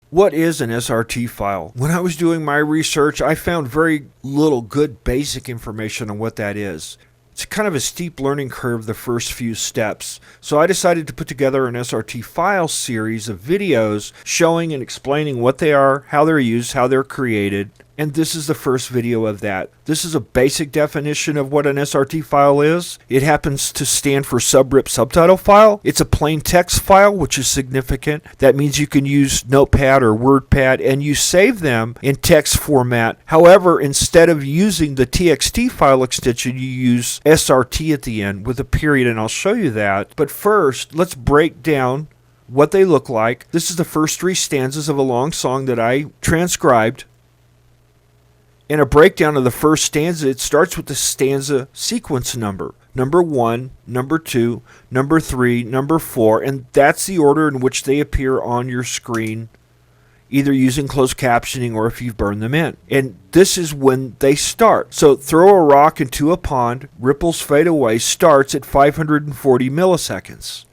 What is an SRT file? When I was doing my research, I found very little good basic information on what that is. It's kind of a steep learning curve the first few steps, so I decided to put together an SRT File series of videos showing and explaining what they are, how they're used, how they're created, and this is the first video of that. This is a basic definition of what an SRT file is. It happens to stand for SubRip Subtitle file. It's a plain text file, which is significant. That means you can use Notepad or WordPad and you save them in text format. However, instead of using the TXT file extension, you use SRT at the end with a period, and I'll show you that. But first, let's break down what they look like. This is the first 3 stanzas of a long song that I transcribed. In a breakdown of the first stanza, it starts with the stanza sequence number. Number 1, number 2, number 3, number 4, and that's the order in which they appear on your screen, either using closed captioning or if you've burned them in. And this is when they start. So Throw a Rock into a Pond, Ripples Fade Away starts at 540 milliseconds.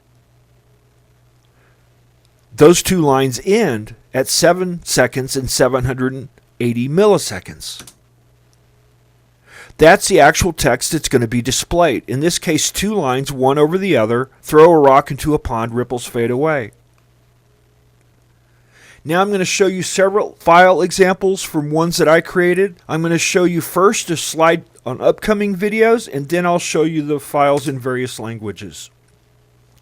Those 2 lines end at 7 seconds and 780 milliseconds. That's the actual text that's going to be displayed. In this case, 2 lines, one over the other. Throw a rock into a pond, ripples fade away. Now I'm going to show you several file examples from ones that I created. I'm going to show you first a slide on upcoming videos, and then I'll show you the files in various languages.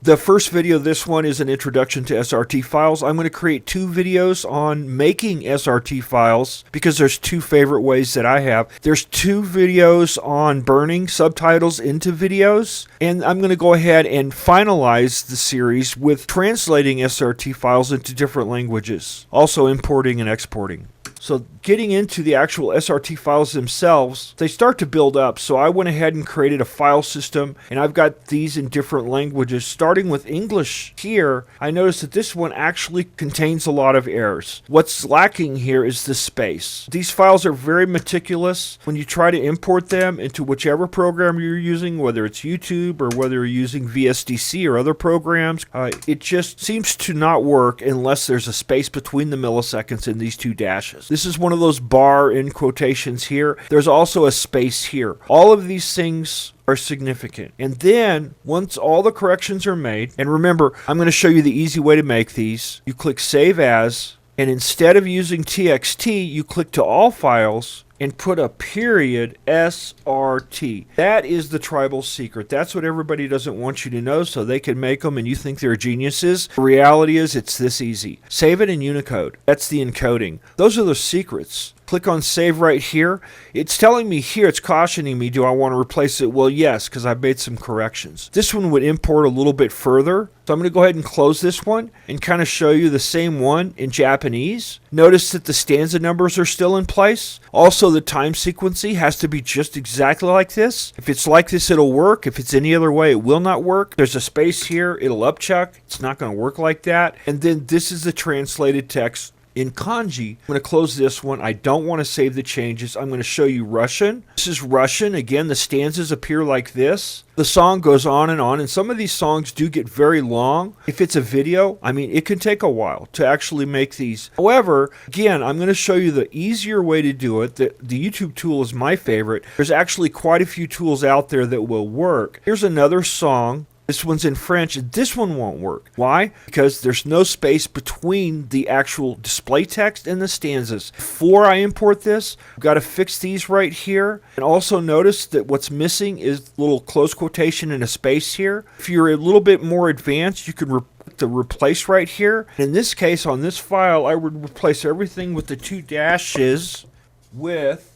The first video, this one, is an introduction to SRT files. I'm going to create 2 videos on making SRT files because there's 2 favorite ways that I have. There's 2 videos on burning subtitles into videos, and I'm going to go ahead and finalize the series with translating SRT files into different languages, also importing and exporting. So getting into the actual SRT files themselves, they start to build up. So I went ahead and created a file system, and I've got these in different languages. Starting with English here, I noticed that this one actually contains a lot of errors. What's lacking here is the space. These files are very meticulous. When you try to import them into whichever program you're using, whether it's YouTube or whether you're using VSDC or other programs, it just seems to not work unless there's a space between the milliseconds and these 2 dashes. This is one of those bar in quotations here. There's also a space here. All of these things are significant. And then, once all the corrections are made, and remember, I'm going to show you the easy way to make these. You click Save As, and instead of using TXT, you click to All Files, and put a period SRT. That is the tribal secret. That's what everybody doesn't want you to know, so they can make them and you think they're geniuses. The reality is it's this easy. Save it in Unicode. That's the encoding. Those are the secrets. Click on Save right here. It's telling me here, it's cautioning me, do I want to replace it? Well, yes, because I made some corrections. This one would import a little bit further. So I'm going to go ahead and close this one and kind of show you the same one in Japanese. Notice that the stanza numbers are still in place. Also, the time sequencing has to be just exactly like this. If it's like this, it'll work. If it's any other way, it will not work. There's a space here. It'll upchuck. It's not going to work like that. And then this is the translated text in kanji. I'm going to close this one. I don't want to save the changes. I'm going to show you Russian. This is Russian. Again, the stanzas appear like this. The song goes on, and some of these songs do get very long. If it's a video, I mean, it can take a while to actually make these. However, again, I'm going to show you the easier way to do it. The YouTube tool is my favorite. There's actually quite a few tools out there that will work. Here's another song. This one's in French, and this one won't work. Why? Because there's no space between the actual display text and the stanzas. Before I import this, I've got to fix these right here. And also notice that what's missing is a little close quotation and a space here. If you're a little bit more advanced, you can replace right here. In this case, on this file, I would replace everything with the 2 dashes with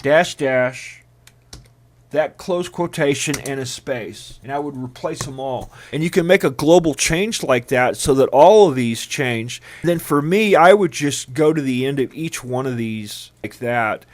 dash dash, that close quotation and a space, and I would replace them all. And you can make a global change like that so that all of these change. And then for me, I would just go to the end of each one of these like that.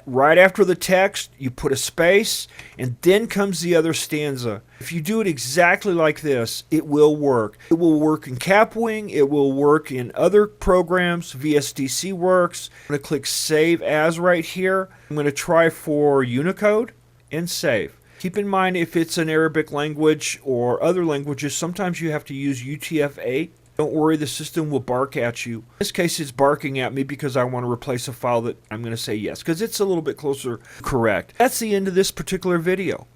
Right after the text, you put a space, and then comes the other stanza. If you do it exactly like this, it will work. It will work in Capwing. It will work in other programs. VSDC works. I'm going to click Save As right here. I'm going to try for Unicode and save. Keep in mind, if it's an Arabic language or other languages, sometimes you have to use UTF-8 Don't worry, the system will bark at you. In this case, it's barking at me because I want to replace a file that I'm going to say yes, because it's a little bit closer correct. That's the end of this particular video.